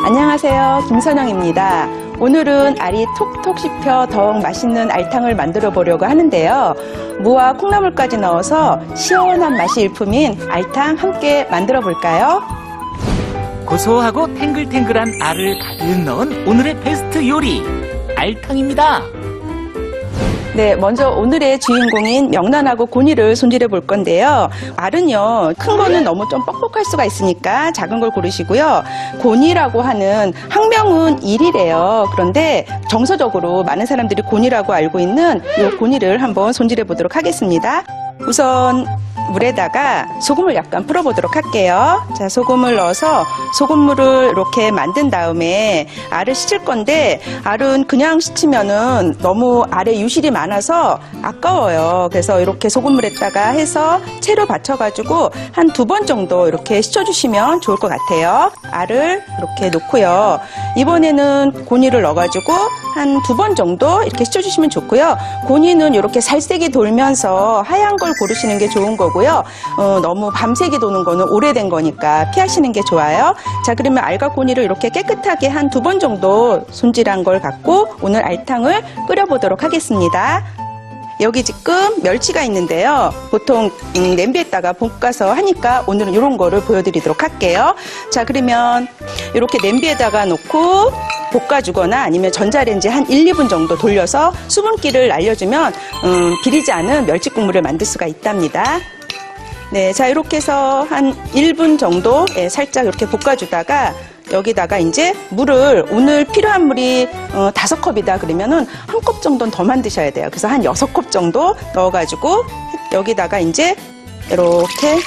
안녕하세요. 김선영입니다. 오늘은 알이 톡톡 씹혀 더욱 맛있는 알탕을 만들어 보려고 하는데요. 무와 콩나물까지 넣어서 시원한 맛이 일품인 알탕 함께 만들어 볼까요? 고소하고 탱글탱글한 알을 가득 넣은 오늘의 베스트 요리, 알탕입니다. 네, 먼저 오늘의 주인공인 명란하고 고니를 손질해 볼 건데요. 알은요, 큰 거는 너무 좀 뻑뻑할 수가 있으니까 작은 걸 고르시고요. 고니라고 하는 학명은 일이래요. 그런데 정서적으로 많은 사람들이 고니라고 알고 있는 이 고니를 한번 손질해 보도록 하겠습니다. 우선 물에다가 소금을 약간 풀어보도록 할게요. 자, 소금을 넣어서 소금물을 이렇게 만든 다음에 알을 씻을 건데, 알은 그냥 씻으면은 너무 알에 유실이 많아서 아까워요. 그래서 이렇게 소금물에다가 해서 채로 받쳐가지고 한 2번 정도 이렇게 씻어주시면 좋을 것 같아요. 알을 이렇게 놓고요. 이번에는 고니를 넣어가지고 한 2번 정도 이렇게 씻어주시면 좋고요. 고니는 이렇게 살색이 돌면서 하얀 걸 고르시는 게 좋은 거고요. 너무 밤색이 도는 거는 오래된 거니까 피하시는 게 좋아요. 자, 그러면 알과 고니를 이렇게 깨끗하게 한 2번 정도 손질한 걸 갖고 오늘 알탕을 끓여보도록 하겠습니다. 여기 지금 멸치가 있는데요. 보통 냄비에다가 볶아서 하니까 오늘은 이런 거를 보여드리도록 할게요. 자, 그러면 이렇게 냄비에다가 놓고 볶아주거나 아니면 전자레인지 한 1, 2분 정도 돌려서 수분기를 날려주면 비리지 않은 멸치 국물을 만들 수가 있답니다. 네, 자, 이렇게 해서 한 1분 정도 살짝 이렇게 볶아주다가 여기다가 이제 물을, 오늘 필요한 물이 5컵이다 그러면은 1컵 정도는 더 만드셔야 돼요. 그래서 한 6컵 정도 넣어가지고 여기다가 이제 이렇게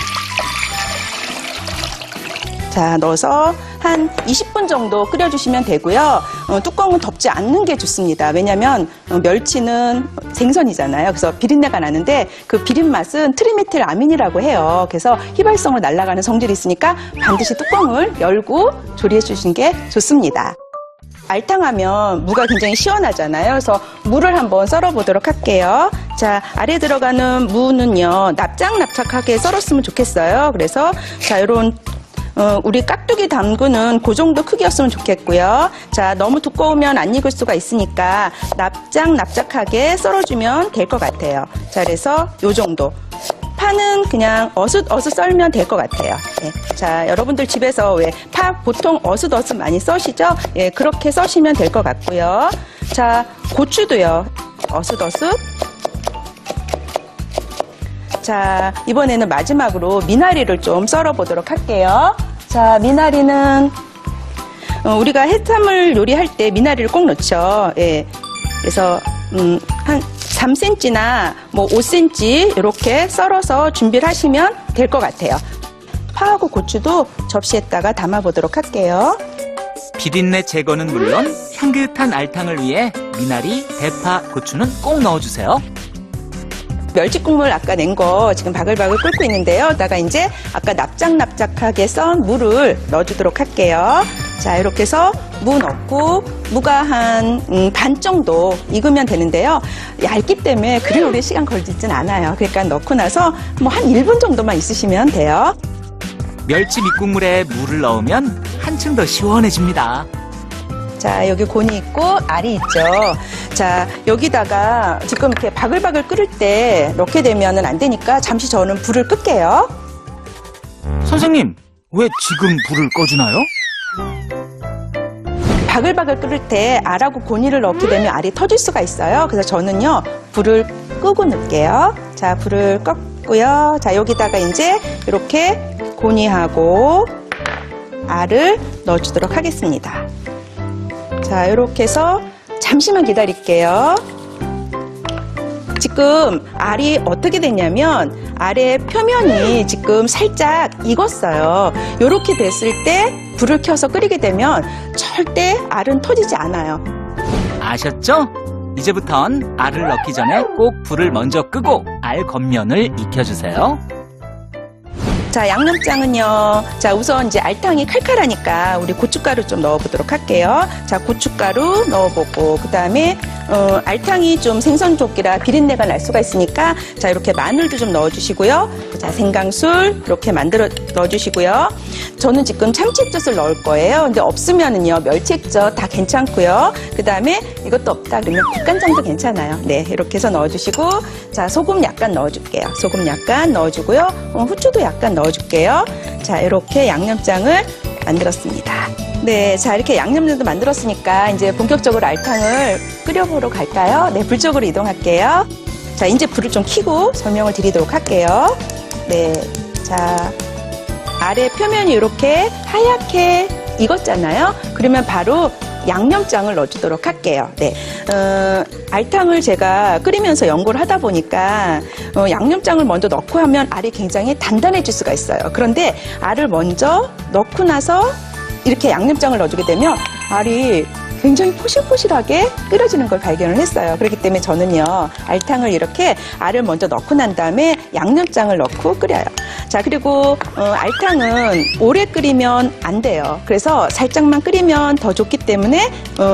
자, 넣어서 한 20분 정도 끓여주시면 되고요. 뚜껑은 덮지 않는 게 좋습니다. 왜냐하면 멸치는 생선이잖아요. 그래서 비린내가 나는데 그 비린 맛은 트리메틸아민이라고 해요. 그래서 휘발성으로 날아가는 성질이 있으니까 반드시 뚜껑을 열고 조리해 주시는 게 좋습니다. 알탕하면 무가 굉장히 시원하잖아요. 그래서 무를 한번 썰어 보도록 할게요. 자, 알에 들어가는 무는요, 납작납작하게 썰었으면 좋겠어요. 그래서 자, 이런 우리 깍두기 담그는 그 정도 크기였으면 좋겠고요. 자, 너무 두꺼우면 안 익을 수가 있으니까 납작납작하게 썰어주면 될 것 같아요. 자, 그래서 요 정도. 파는 그냥 어슷어슷 썰면 될 것 같아요. 예. 자, 여러분들 집에서 왜 파 보통 어슷어슷 많이 써시죠? 예, 그렇게 써시면 될 것 같고요. 자, 고추도요. 어슷어슷. 자, 이번에는 마지막으로 미나리를 좀 썰어 보도록 할게요. 자, 미나리는 우리가 해산물 요리할 때 미나리를 꼭 넣죠. 예. 그래서 한 3cm나 뭐 5cm 이렇게 썰어서 준비를 하시면 될 것 같아요. 파하고 고추도 접시에다가 담아 보도록 할게요. 비린내 제거는 물론 향긋한 알탕을 위해 미나리, 대파, 고추는 꼭 넣어주세요. 멸치 국물 아까 낸 거 지금 바글바글 끓고 있는데요. 여기다가 이제 아까 납작납작하게 썬 무를 넣어주도록 할게요. 자, 이렇게 해서 무 넣고 무가 한 반 정도 익으면 되는데요. 얇기 때문에 그리 오래 시간 걸리진 않아요. 그러니까 넣고 나서 뭐 한 1분 정도만 있으시면 돼요. 멸치 밑국물에 물을 넣으면 한층 더 시원해집니다. 자, 여기 고니 있고 알이 있죠. 자, 여기다가 지금 이렇게 바글바글 끓을 때 넣게 되면은 안 되니까 잠시 저는 불을 끌게요. 선생님, 왜 지금 불을 꺼주나요? 바글바글 끓을 때 알하고 고니를 넣게 되면 알이 터질 수가 있어요. 그래서 저는요, 불을 끄고 넣을게요. 자, 불을 껐고요. 자, 여기다가 이제 이렇게 고니하고 알을 넣어주도록 하겠습니다. 자, 이렇게 해서 잠시만 기다릴게요. 지금 알이 어떻게 됐냐면 알의 표면이 지금 살짝 익었어요. 이렇게 됐을 때 불을 켜서 끓이게 되면 절대 알은 터지지 않아요. 아셨죠? 이제부턴 알을 넣기 전에 꼭 불을 먼저 끄고 알 겉면을 익혀주세요. 자, 양념장은요. 자, 우선 이제 알탕이 칼칼하니까 우리 고춧가루 좀 넣어보도록 할게요. 자, 고춧가루 넣어보고, 그 다음에, 알탕이 좀 생선조기라 비린내가 날 수가 있으니까, 자, 이렇게 마늘도 좀 넣어주시고요. 자, 생강술 이렇게 넣어주시고요. 저는 지금 참치액젓을 넣을 거예요. 근데 없으면은요, 멸치액젓 다 괜찮고요. 그 다음에 이것도 없다 그러면 국간장도 괜찮아요. 네, 이렇게 해서 넣어주시고, 자, 소금 약간 넣어줄게요. 소금 약간 넣어주고요. 후추도 약간 넣어줄게요. 자, 이렇게 양념장을 만들었습니다. 네, 자, 이렇게 양념장도 만들었으니까 이제 본격적으로 알탕을 끓여보러 갈까요? 네, 불 쪽으로 이동할게요. 자, 이제 불을 좀 켜고 설명을 드리도록 할게요. 네, 자, 아래 표면이 이렇게 하얗게 익었잖아요. 그러면 바로 양념장을 넣어주도록 할게요. 네, 알탕을 제가 끓이면서 연구를 하다 보니까 양념장을 먼저 넣고 하면 알이 굉장히 단단해질 수가 있어요. 그런데 알을 먼저 넣고 나서 이렇게 양념장을 넣어주게 되면 알이 굉장히 포실포실하게 끓여지는 걸 발견을 했어요. 그렇기 때문에 저는요, 알탕을 이렇게 알을 먼저 넣고 난 다음에 양념장을 넣고 끓여요. 자, 그리고 알탕은 오래 끓이면 안 돼요. 그래서 살짝만 끓이면 더 좋기 때문에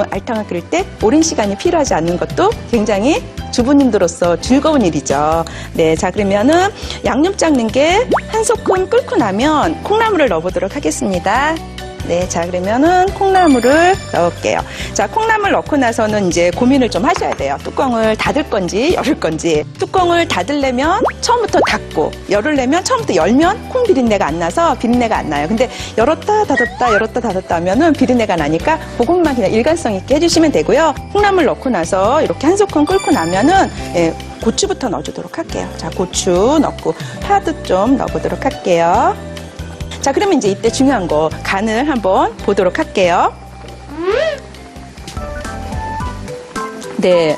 알탕을 끓일 때 오랜 시간이 필요하지 않는 것도 굉장히 주부님들로서 즐거운 일이죠. 네, 자, 그러면은 양념장 넣은 게 한 소끔 끓고 나면 콩나물을 넣어보도록 하겠습니다. 네, 자, 그러면은 콩나물을 넣을게요. 자, 콩나물 넣고 나서는 이제 고민을 좀 하셔야 돼요. 뚜껑을 닫을 건지 열을 건지. 뚜껑을 닫으려면 처음부터 닫고, 열으려면 처음부터 열면 콩 비린내가 안 나서 비린내가 안 나요. 근데 열었다 닫았다 열었다 닫았다 하면은 비린내가 나니까 그것만 그냥 일관성 있게 해주시면 되고요. 콩나물 넣고 나서 이렇게 한 소끔 끓고 나면은 고추부터 넣어주도록 할게요. 자, 고추 넣고 파도 좀 넣어보도록 할게요. 자, 그러면 이제 이때 중요한 거 간을 한번 보도록 할게요. 네,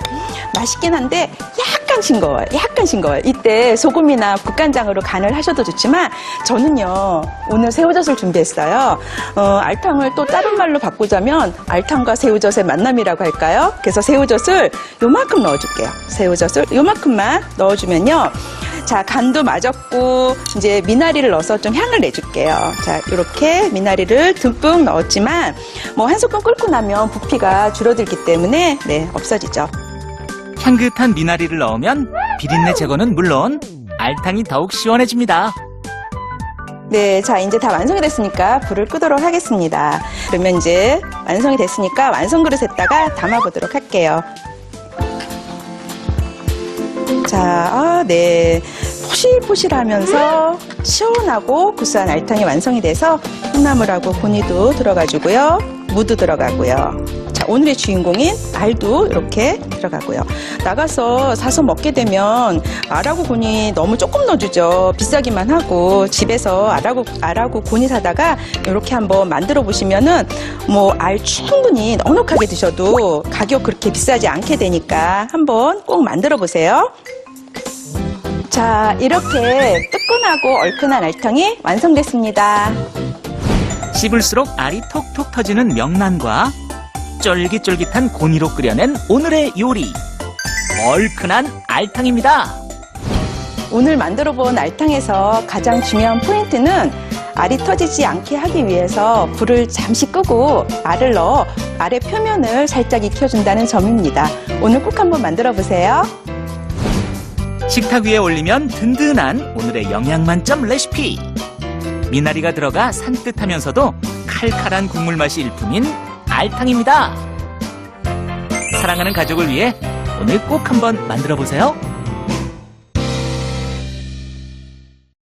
맛있긴 한데 약간 싱거워요. 약간 싱거워요. 이때 소금이나 국간장으로 간을 하셔도 좋지만 저는요, 오늘 새우젓을 준비했어요. 알탕을 또 다른 말로 바꾸자면 알탕과 새우젓의 만남이라고 할까요? 그래서 새우젓을 요만큼 넣어줄게요. 새우젓을 요만큼만 넣어주면요, 자, 간도 맞았고 이제 미나리를 넣어서 좀 향을 내줄게요. 자, 이렇게 미나리를 듬뿍 넣었지만 뭐 한 소끔 끓고 나면 부피가 줄어들기 때문에 네, 없어지죠. 향긋한 미나리를 넣으면 비린내 제거는 물론 알탕이 더욱 시원해집니다. 네, 자, 이제 다 완성이 됐으니까 불을 끄도록 하겠습니다. 그러면 이제 완성이 됐으니까 완성 그릇에다가 담아보도록 할게요. 자, 네, 포실포실하면서 시원하고 구수한 알탕이 완성이 돼서 콩나물하고 고니도 들어가주고요, 무도 들어가고요. 자, 오늘의 주인공인 알도 이렇게 들어가고요. 나가서 사서 먹게 되면 알하고 고니 너무 조금 넣어주죠. 비싸기만 하고 집에서 알하고 고니 사다가 이렇게 한번 만들어 보시면은 뭐 알 충분히 넉넉하게 드셔도 가격 그렇게 비싸지 않게 되니까 한번 꼭 만들어 보세요. 자, 이렇게 뜨끈하고 얼큰한 알탕이 완성됐습니다. 씹을수록 알이 톡톡 터지는 명란과 쫄깃쫄깃한 고니로 끓여낸 오늘의 요리, 얼큰한 알탕입니다. 오늘 만들어 본 알탕에서 가장 중요한 포인트는 알이 터지지 않게 하기 위해서 불을 잠시 끄고 알을 넣어 알의 표면을 살짝 익혀준다는 점입니다. 오늘 꼭 한번 만들어 보세요. 식탁 위에 올리면 든든한 오늘의 영양 만점 레시피. 미나리가 들어가 산뜻하면서도 칼칼한 국물 맛이 일품인 알탕입니다. 사랑하는 가족을 위해 오늘 꼭 한번 만들어 보세요.